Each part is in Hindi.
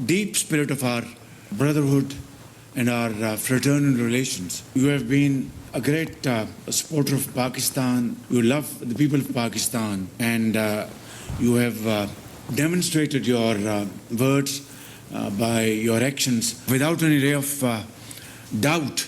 deep spirit of our brotherhood and our fraternal relations. You have been a great supporter of Pakistan. You love the people of Pakistan, and you have demonstrated your words by your actions without any ray of doubt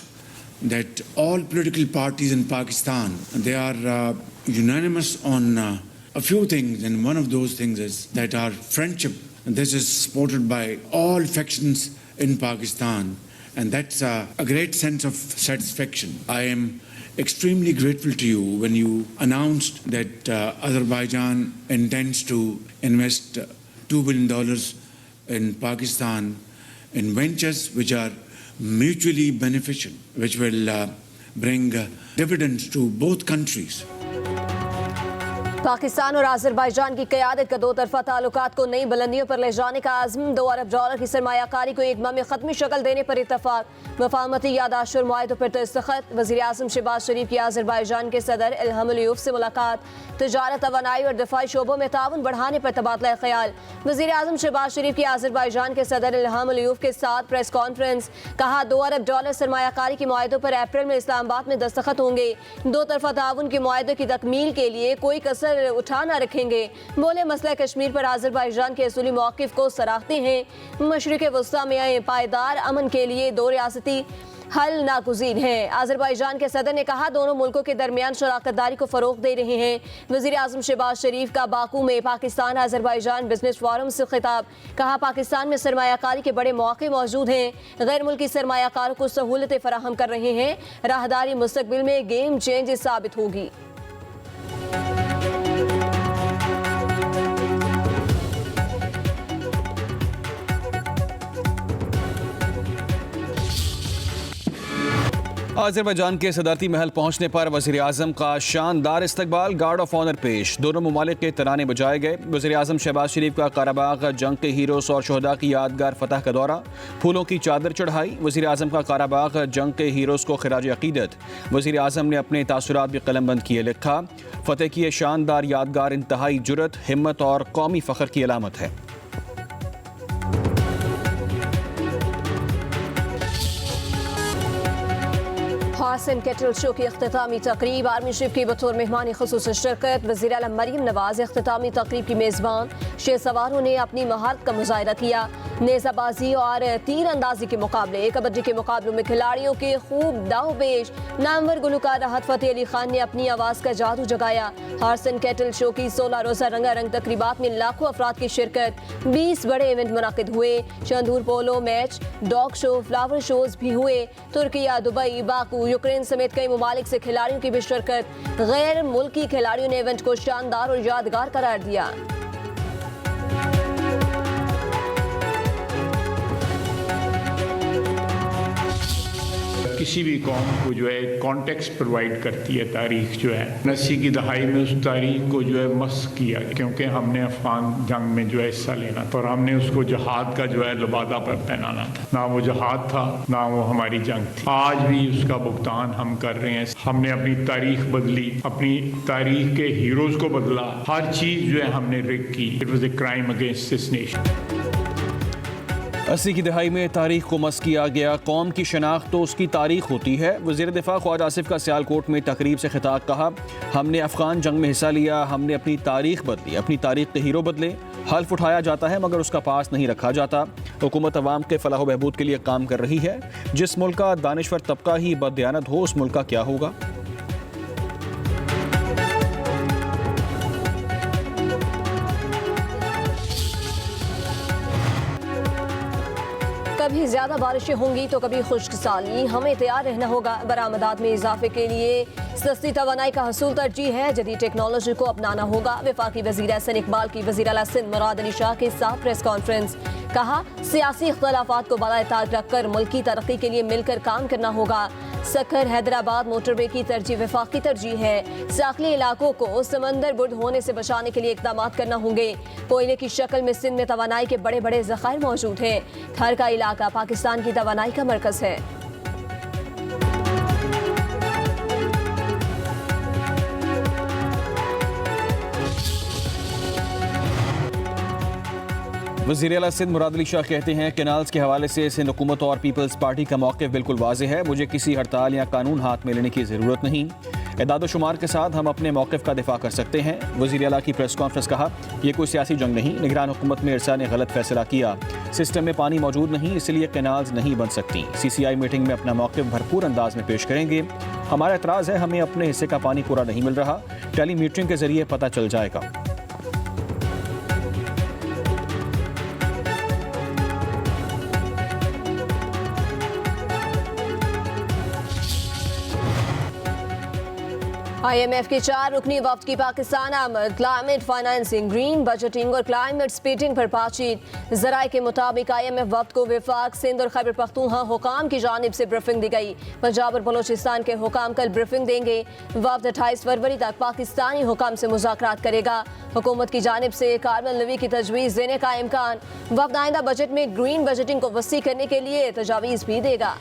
that all political parties in Pakistan, they are unanimous on a few things, and one of those things is that our friendship, this is supported by all factions in Pakistan, and that's a great sense of satisfaction. I am extremely grateful to you when you announced that Azerbaijan intends to invest $2 billion in Pakistan in ventures which are mutually beneficial, which will bring dividends to both countries. Pakistan और अज़रबैजान की क़यादत का दो तरफ़ा ताल्लुकात को नई बुलंदियों पर ले जाने का आज़म, $2 अरब की सरमायाकारी को एक में ख़त्मी शक्ल देने पर इत्तफ़ाक़, वफ़ामती यादाश्त और मुआहदों पर दस्तख़त, वज़ीर आज़म शहबाज शरीफ की अज़रबैजान के सदर इल्हम अलियव से मुलाकात, तजारत, तवानाई और दिफ़ाई शोबों में ताउन बढ़ाने पर तबादला ख़याल, वज़ीर आज़म शहबाज शरीफ की अज़रबैजान के सदर इल्हम अलियव के साथ प्रेस कॉन्फ्रेंस, कहा $2 अरब सरमायाकारी के मुआहदों पर अप्रैल में इस्लामाबाद में दस्तख़त होंगे, दो तरफ़ा ताउन के मुआहदों की तकमील के लिए कोई कसर उठा न रखेंगे। बोले मसला कश्मीर पर अज़रबैजान के असूली मौक़िफ़ को सराहते हैं, मशरिक़ वस्ता में पायदार अमन के लिए दो रियासती हल नागुज़ीर है। अज़रबैजान के सदर ने कहा दोनों मुल्कों के दरमियान शराकतदारी को फ़रोग़ दे रहे हैं। वज़ीर आज़म शहबाज शरीफ का बाकू में पाकिस्तान अज़रबैजान बिजनेस फोरम से खिताब, कहा पाकिस्तान में सरमायाकारी के बड़े मौक़े मौजूद हैं, गैर मुल्की सरमायाकारों को सहूलतें फ़राहम कर रहे हैं, राहदारी मुस्तक़बिल में गेम चेंज साबित होगी। अज़रबैजान के सदारती महल पहुंचने पर वज़ीर आज़म का शानदार इस्तकबाल, गार्ड ऑफ ऑनर पेश, दोनों ममालिक के तराने बजाए गए। वज़ीर आज़म शहबाज शरीफ का काराबाग जंग के हीरोज़ और शहदा की यादगार फतह का दौरा, फूलों की चादर चढ़ाई। वज़ीर आज़म का काराबाग जंग के हीरोज़ को खिराज अक़ीदत। वज़ीर आज़म ने अपने तासुरात भी कलमबंद किए, लिखा फतेह की ये शानदार यादगार इंतहाई जुर्रत, हिम्मत और कौमी फ़ख्र की अलामत है। हॉर्स एंड कैटल शो की इख्तितामी तकरीब, आर्मी चीफ की बतौर मेहमान खुसूसी शिरकत, वज़ीर आलम मरीम नवाज इख्तितामी तकरीब की मेज़बान। शेर सवारों ने अपनी महारत का मुजाहिरा किया। नेज़ाबाजी और तीर अंदाजी के मुकाबले, कबड्डी के मुकाबलों में खिलाड़ियों के खूब दावपेश। नामवर गुलकार राहत फ़तेह अली खान ने अपनी आवाज़ का जादू जगाया। हॉर्स एंड कैटल शो की 16 रोज़ा रंगारंग तकरीबात में लाखों अफराद की शिरकत, 20 बड़े इवेंट मुनाकिद हुए। Shandur polo match, dog show, flower shows भी हुए। तुर्किया, दुबई, बाकू, यूक्रेन समेत कई ममालिक से खिलाड़ियों की भी शिरकत। गैर मुल्की खिलाड़ियों ने इवेंट को शानदार और यादगार करार दिया। किसी भी कौम को जो है कॉन्टेक्स्ट प्रोवाइड करती है तारीख जो है। 80 की दहाई में उस तारीख को जो है मस्क किया, क्योंकि हमने अफगान जंग में जो है हिस्सा लेना था और हमने उसको जहाद का जो है लबादा पर पहनाना था। ना वो जहाद था, ना वो हमारी जंग थी। आज भी उसका भुगतान हम कर रहे हैं। हमने अपनी तारीख बदली, अपनी तारीख के हीरोज़ को बदला, हर चीज़ जो है हमने रिग की। It was a crime against this nation. 80 की दहाई में तारीख को मस किया गया। कौम की शनाख्त तो उसकी तारीख होती है। वज़ीर दिफा ख्वाजा आसिफ का सियालकोट में तकरीब से खिताब, कहा हमने अफ़गान जंग में हिस्सा लिया, हमने अपनी तारीख बदली, अपनी तारीख के हीरो बदले। हल्फ उठाया जाता है मगर उसका पास नहीं रखा जाता। हुकूमत अवाम के फलाह व बहबूद के लिए काम कर रही है। जिस मुल्क का दानिश्वर तबका ही बददियानत हो, उस मुल्क का क्या होगा। कभी ज़्यादा बारिशें होंगी तो कभी खुश्क साली, हमें तैयार रहना होगा। बरामदात में इजाफे के लिए सस्ती तवानाई का हसूल तरजीह है, जदीद टेक्नोलॉजी को अपनाना होगा। वफाकी वज़ीर एहसन इकबाल की वज़ीर आला सिंध मुराद अली शाह के साथ प्रेस कॉन्फ्रेंस, कहा सियासी इख्तलाफात को बाला ताक रखकर मुल्की तरक्की के लिए मिलकर काम करना होगा। सखर हैदराबाद मोटरवे की तरजीह वफाकी तरजीह है। साखली इलाकों को समंदर बुर्द होने से बचाने के लिए इक़दाम करना होंगे। कोयले की शक्ल में सिंध में तवानाई के बड़े बड़े ज़खायर मौजूद हैं। थर का इलाका पाकिस्तान की तवानाई का मरकज़ है। वज़ीर आला सिंध मुराद अली शाह कहते हैं कैनाल्स के हवाले से सिंध हुकूमत और पीपल्स पार्टी का मौक़िफ़ बिल्कुल वाज़ेह है। मुझे किसी हड़ताल या कानून हाथ में लेने की ज़रूरत नहीं। एदाद शुमार के साथ हम अपने मौक़िफ़ का दिफा कर सकते हैं। वज़ीर आला की प्रेस कॉन्फ्रेंस कहा, ये कोई सियासी जंग नहीं। निगरान हुकूमत में इरसा ने गलत फैसला किया। सिस्टम में पानी मौजूद नहीं, इसलिए कैनाल्स नहीं बन सकती। CCI मीटिंग में अपना मौक़िफ़ भरपूर अंदाज में पेश करेंगे। हमारा एतराज़ है हमें अपने हिस्से का पानी पूरा नहीं मिल रहा। टेली मीटरिंग के ज़रिए पता चल जाएगा। IMF की 4 रुकनी वफ्द की पाकिस्तान आमद। क्लाइमेट फाइनेंसिंग, ग्रीन बजटिंग और क्लाइमेट स्पीटिंग पर बातचीत। ज़राए के मुताबिक IMF वफ्द को वफाक, सिंध और खैबर पख्तूनख्वा हुकाम की जानिब से ब्रीफिंग दी गई। पंजाब और बलोचिस्तान के हुकाम कल ब्रीफिंग देंगे। वफ्द 28 फरवरी तक पाकिस्तानी हुकाम से मुज़ाकरात करेगा। हुकूमत की जानिब से कार्बन लेवी की तजवीज़ देने का इम्कान। वफ्द आइंदा बजट में ग्रीन बजटिंग को वसी करने के लिए तजावीज़ भी देगा।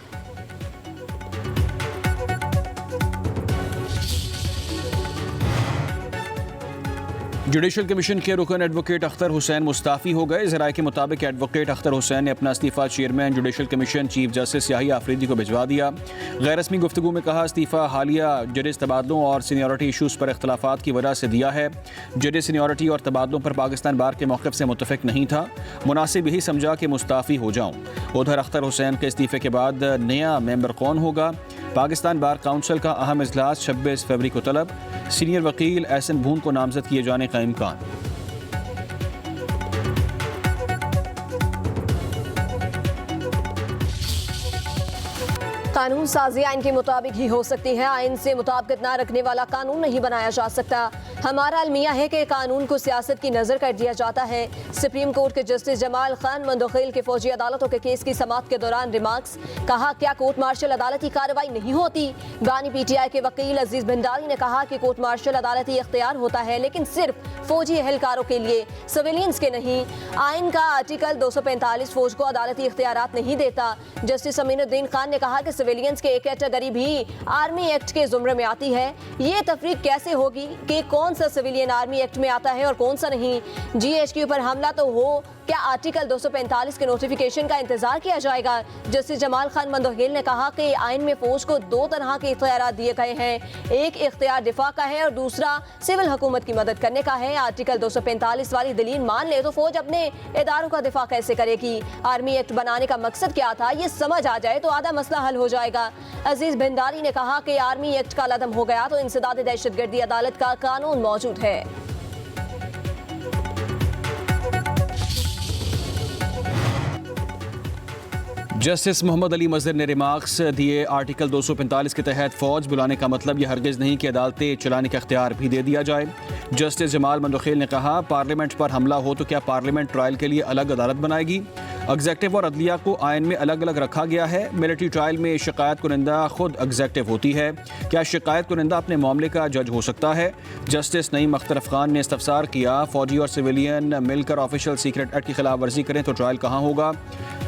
जुडिशल कमीशन के रुकन एडवोकेट अख्तर हुसैन मुस्ताफ़ी हो गए। ज़राए के मुताबिक एडवोकेट अख्तर हुसैन ने अपना इस्तीफ़ा chairman judicial commission chief justice Yahya Afridi को भिजवा दिया। गैर रस्मी गुफ्तगू में कहा, इस्तीफ़ा हालिया जजेस तबादलों और सीनियरिटी इशूज़ पर इख्तलाफात की वजह से दिया है। जजेस सीनियरिटी और तबादलों पर पाकिस्तान बार के मौक़िफ़ से मुतफ़िक नहीं था। मुनासिब यही समझा कि मुस्ताफ़ी हो जाऊँ। उधर अख्तर हुसैन के इस्तीफ़े के बाद नया मेंबर कौन होगा? पाकिस्तान बार काउंसिल का अहम इजलास 26 फरवरी को तलब। सीनियर वकील एहसन भून को नामजद किए जाने का इम्कान। कानून साजी आइन के मुताबिक ही हो सकती है। आइन से मुताबिकत न रखने वाला कानून नहीं बनाया जा सकता। हमारा अलमिया है कि कानून को सियासत की नज़र कर दिया जाता है। सुप्रीम कोर्ट के जस्टिस जमाल खान मंदोखेल के फौजी अदालतों के केस की समाअत के दौरान रिमार्क्स। कहा, क्या कोर्ट मार्शल अदालती कार्रवाई नहीं होती? बानी PTI के वकील अजीज भंडारी ने कहा कि कोर्ट मार्शल अदालती इख्तियार होता है, लेकिन सिर्फ फौजी एहलकारों के लिए, सिविलियंस के नहीं। आइन का आर्टिकल 245 फौज को अदालती इख्तियारात नहीं देता। जस्टिस अमीनुद्दीन खान ने कहा कि सिविलियंस के एक कैटेगरी भी आर्मी एक्ट के जुमरे में आती है। ये तफरीक कैसे होगी कि कौन सा सिविलियन आर्मी एक्ट में आता है और कौन सा नहीं? GHQ पर हमला तो हो, क्या आर्टिकल 245 के नोटिफिकेशन का इंतजार किया जाएगा? जस्टिस जमाल खान मंदोखेल ने कहा कि आइन में फौज को 2 तरह के इख्तियारात दिए गए हैं। एक इख्तियार दिफा का है और दूसरा सिविल हुकूमत की मदद करने का है। आर्टिकल 245 वाली दलील मान ले तो फौज अपने इदारों का दिफा कैसे करेगी? आर्मी एक्ट बनाने का मकसद क्या था, ये समझ आ जाए तो आधा मसला हल हो जाएगा। अजीज भंडारी ने कहा कि आर्मी एक्ट का लदम हो गया तो इंसदाद दहशतगर्दी अदालत का कानून मौजूद है। जस्टिस मोहम्मद अली मजहर ने रिमार्क्स दिए, आर्टिकल 245 के तहत फौज बुलाने का मतलब यह हरगिज़ नहीं कि अदालतें चलाने का इख्तियार भी दे दिया जाए। जस्टिस जमाल मंदोखेल ने कहा, पार्लियामेंट पर हमला हो तो क्या पार्लियामेंट ट्रायल के लिए अलग अदालत बनाएगी? एग्जेक्टिव और अदलिया को आइन में अलग अलग रखा गया है। मिलिट्री ट्रायल में शिकायत कुनिंदा खुद एग्जेक्टिव होती है। क्या शिकायत कुनिंदा अपने मामले का जज हो सकता है? जस्टिस नईम अख्तर खान ने इस्तफसार किया, फौजी और सिविलियन मिलकर ऑफिशियल सीक्रेट एक्ट की खिलाफ वर्जी करें तो ट्रायल कहाँ होगा?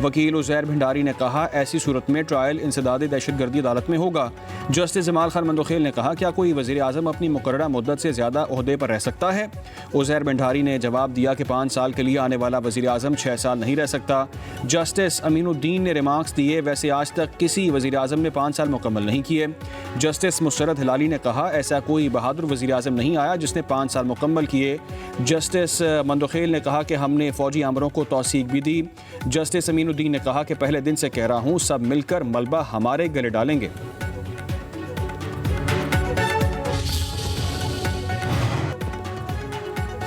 वकील उज़ैर भंडारी ने कहा, ऐसी सूरत में ट्रायल इंसदाद दहशतगर्दी अदालत में होगा। जस्टिस जमाल खान मंदोखेल ने कहा, क्या कोई वज़ीर आज़म अपनी मुकर्ररा मुद्दत से ज़्यादा ओहदे पर रह सकता है? उज़ैर भंडारी ने जवाब दिया कि 5 साल के लिए आने वाला वज़ीर आज़म 6 साल नहीं रह सकता। जस्टिस अमीनुद्दीन ने रिमार्क्स दिए, वैसे आज तक किसी वज़ीर आज़म ने 5 साल मुकम्मल नहीं किए। जस्टिस मुसरत हिलाली ने कहा, ऐसा कोई बहादुर वज़ीर आज़म नहीं आया जिसने 5 साल मुकम्मल किए। जस्टिस मंदोखेल ने कहा कि हमने फ़ौजी आमरों को तौसीक भी दी। जस्टिस अमीनुद्दीन ने कहा कि पहले दिन से कह रहा हूँ, सब मिलकर मलबा हमारे गले डालेंगे।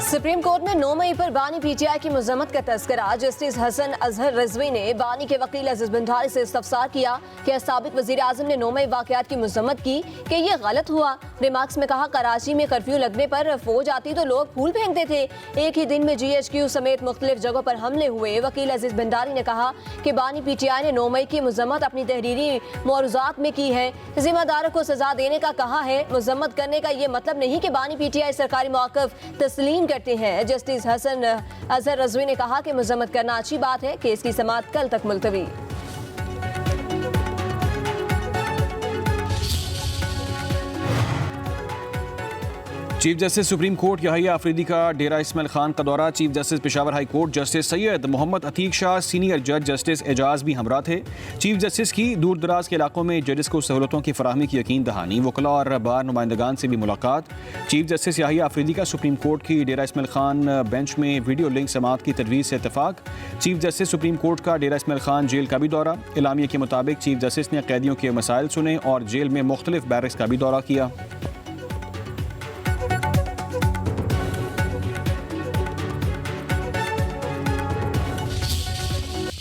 सुप्रीम कोर्ट में 9 मई पर बानी PTI की मजम्मत का तस्करा। जस्टिस हसन अजहर रिजवी ने बानी के वकील अजीज भंडारी से इस्तफसार किया कि साबिक वजीर आजम ने 9 मई वाकयात की मजम्मत की कि यह गलत हुआ। रिमार्क्स में कहा, कराची में कर्फ्यू लगने पर फौज आती तो लोग फूल फेंकते थे। एक ही दिन में GHQ समेत मुख्तलिफ जगहों पर हमले हुए। वकील अजीज भंडारी ने कहा कि बानी PTI ने 9 मई की मजम्मत अपनी तहरीरी मौरूज़ात में की है। जिम्मेदारों को सजा देने का कहा है। मजम्मत करने का ये मतलब नहीं कि बानी PTI सरकारी मौक़िफ़ तस्लीम करते हैं। जस्टिस हसन अजहर रिजवी ने कहा कि मजम्मत करना अच्छी बात है। केस की समाअत कल तक मुलतवी। Chief justice supreme court Yahya Afridi का डेरा इस्माइल खान का दौरा। Chief justice Peshawar high court justice Syed Mohammad Ateeq Shah, senior जज जस्टिस एजाज भी हमरा थे। चीफ जस्टिस की दूर दराज के इलाकों में जजेस को सहूलतों की फराहमी की यकीन दहानी। वकला और बार नुमाइंदगान से भी मुलाकात। चीफ जस्टिस याहिया अफरीदी का सुप्रीम कोर्ट की डेरा इस्माइल खान बेंच में वीडियो लिंक समाअत की तजवीज़ से इतफाक। चीफ जस्टिस सुप्रीम कोर्ट का डेरा इस्माइल खान जेल का भी दौरा। इलामिया के मुताबिक चीफ जस्टिस ने कैदियों के मसाइल सुने और जेल में मुख्तलिफ बैरक्स का भी दौरा किया।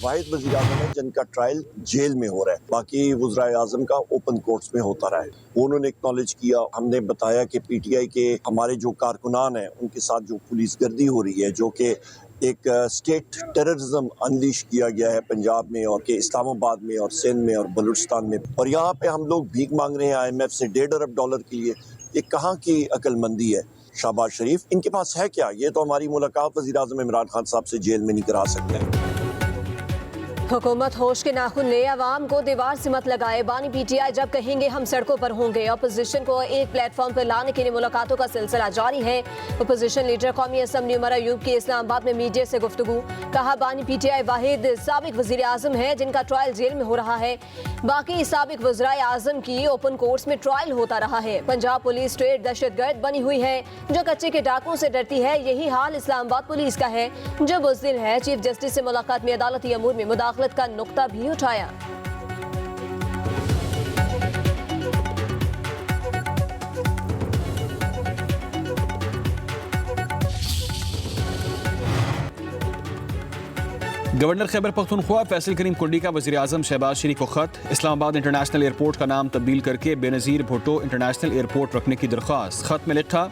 वाहिद वज़ीर आज़म है जिनका ट्रायल जेल में हो रहा है, बाकी वज़राए आज़म का ओपन कोर्ट्स में होता रहा है। उन्होंने एक्नॉलेज किया, हमने बताया कि पीटीआई के हमारे जो कारकुनान हैं उनके साथ जो पुलिस गर्दी हो रही है, जो कि एक स्टेट टेररिज्म अनलीश किया गया है पंजाब में और के इस्लामाबाद में और सिंध में और बलूचिस्तान में, और यहाँ पे हम लोग भीख मांग रहे हैं IMF से $1.5 अरब के लिए। ये कहाँ की अक्लमंदी है? शहबाज शरीफ इनके पास है क्या? ये तो हमारी मुलाकात वज़ीर आज़म इमरान खान साहब से जेल में नहीं करा सकते। हुकूमत होश के नाखून ले, अवाम को दीवार से मत लगाए। बानी पीटीआई जब कहेंगे हम सड़कों पर होंगे। अपोजिशन को एक प्लेटफॉर्म पर लाने के लिए मुलाकातों का सिलसिला जारी है। अपोजिशन लीडर कौमी असम्बली उमर अयूब की इस्लामाबाद में मीडिया से गुफ्तगू। कहा, बानी पीटीआई वाहिद साबिक वज़ीर आज़म है जिनका ट्रायल जेल में हो रहा है। बाकी साबिक वज़राए आज़म की ओपन कोर्ट्स में ट्रायल होता रहा है। पंजाब पुलिस स्टेट दहशतगर्द बनी हुई है जो कच्चे के डाकुओं से डरती है। यही हाल इस्लामाबाद पुलिस का है जो बुज़दिल है। चीफ जस्टिस से मुलाकात में अदालती अमूर में मुदाखलत का नुक्ता भी उठाया। गवर्नर खैबर पख्तूनख्वा फैसल करीम कुंडी का वज़ीर आज़म शहबाज शरीफ को खत। इस्लामाबाद इंटरनेशनल एयरपोर्ट का नाम तब्दील करके बेनज़ीर भुट्टो इंटरनेशनल एयरपोर्ट रखने की दरख्वास्त। खत में लिखा,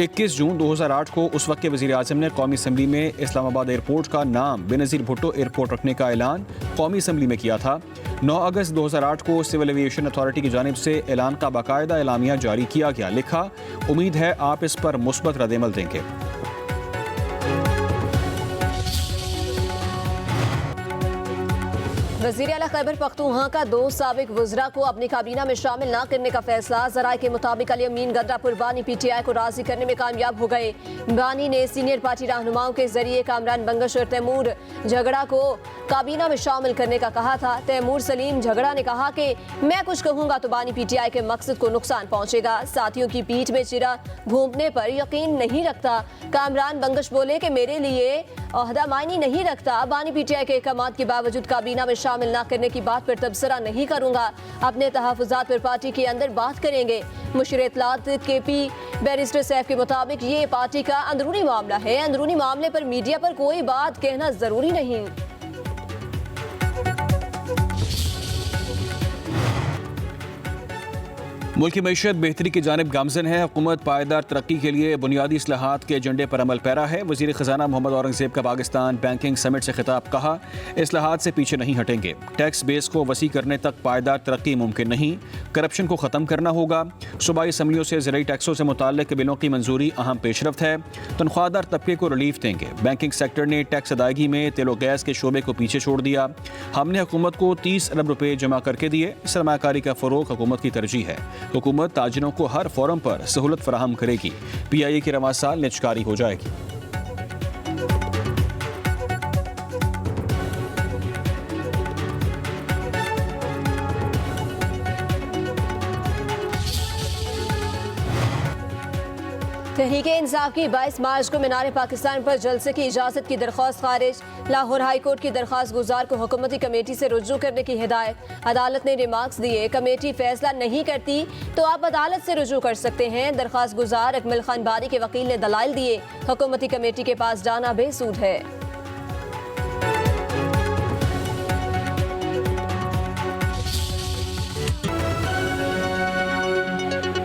21 जून 2008 को उस वक्त के वज़ीर आज़म ने कौमी असम्बली में इस्लामाबाद एयरपोर्ट का नाम बेनज़ीर भुट्टो एयरपोर्ट रखने का ऐलान कौमी असम्बली में किया था। 9 अगस्त 2008 को सिविल एविएशन अथॉरिटी की जानिब से ऐलान का बाकायदा एलामिया जारी किया गया। लिखा, उम्मीद है आप इस पर मुस्बत रद्द-ए-अमल देंगे। वज़ीर आला खैबर पख्तूनख्वा का 2 साबिक वज़रा को अपनी काबीना में शामिल न करने का फैसला। ज़राए के मुताबिक अली अमीन गद्दापुर बानी पीटीआई को राजी करने में कामयाब हो गए। बानी ने सीनियर पार्टी रहनुमाओं के जरिए कामरान बंगश और तैमूर झगड़ा को काबीना में शामिल करने का कहा था। तैमूर सलीम झगड़ा ने कहा कि मैं कुछ कहूँगा तो बानी पीटीआई के मकसद को नुकसान पहुँचेगा। साथियों की पीठ में चिरा घूमने पर यकीन नहीं रखता। कामरान बंगश बोले कि मेरे लिए ओहदा मायने नहीं रखता। बानी पीटीआई के अहकामात के बावजूद काबीना में शामिल न करने की बात पर तबसरा नहीं करूंगा। अपने तहफ़्फ़ुज़ात पर पार्टी के अंदर बात करेंगे। मुशीर इत्तलात KP बैरिस्टर सैफ के मुताबिक ये पार्टी का अंदरूनी मामला है। अंदरूनी मामले पर मीडिया पर कोई बात कहना जरूरी नहीं। मुल्क की मईशत बेहतरी की जानिब गामजन है। हुकूमत पायदार तरक्की के लिए बुनियादी इस्लाहात के एजेंडे पर अमल पैरा है। वज़ीर ख़जाना मोहम्मद औरंगज़ेब का पाकिस्तान बैंकिंग समिट से खिताब। कहा, इस्लाहात से पीछे नहीं हटेंगे। टैक्स बेस को वसी करने तक पायदार तरक्की मुमकिन नहीं। करप्शन को ख़त्म करना होगा। सूबाई असम्बलियों से ज़रूरी टैक्सों से मुताल्लिक़ बिलों की मंजूरी अहम पेशरफ्त है। तनख्वाहदार तबके को रिलीफ देंगे। बैंकिंग सेक्टर ने टैक्स अदायगी में तेल और गैस के शोबे को पीछे छोड़ दिया। हमने हुकूमत को 30 अरब रुपये जमा करके दिए। सरमायाकारी का फ़रोग़ हुकूमत की तरजीह है। हुकूमत ताजिरों को हर फोरम पर सहूलत फराहम करेगी। PIA की रवां साल निजकारी हो जाएगी। तहरीक-ए-इंसाफ की 22 मार्च को मीनार पाकिस्तान पर जलसे की इजाज़त की दरख्वास्त खारिज। लाहौर हाई कोर्ट की दरख्वास्त गुजार को हुकूमती कमेटी से रुजू करने की हिदायत। अदालत ने रिमार्क्स दिए, कमेटी फैसला नहीं करती तो आप अदालत से रुजू कर सकते हैं। दरख्वास्त गुजार अकमल खान बारी के वकील ने दलाइल दिए, हुकूमती कमेटी के पास जाना बेसूद है।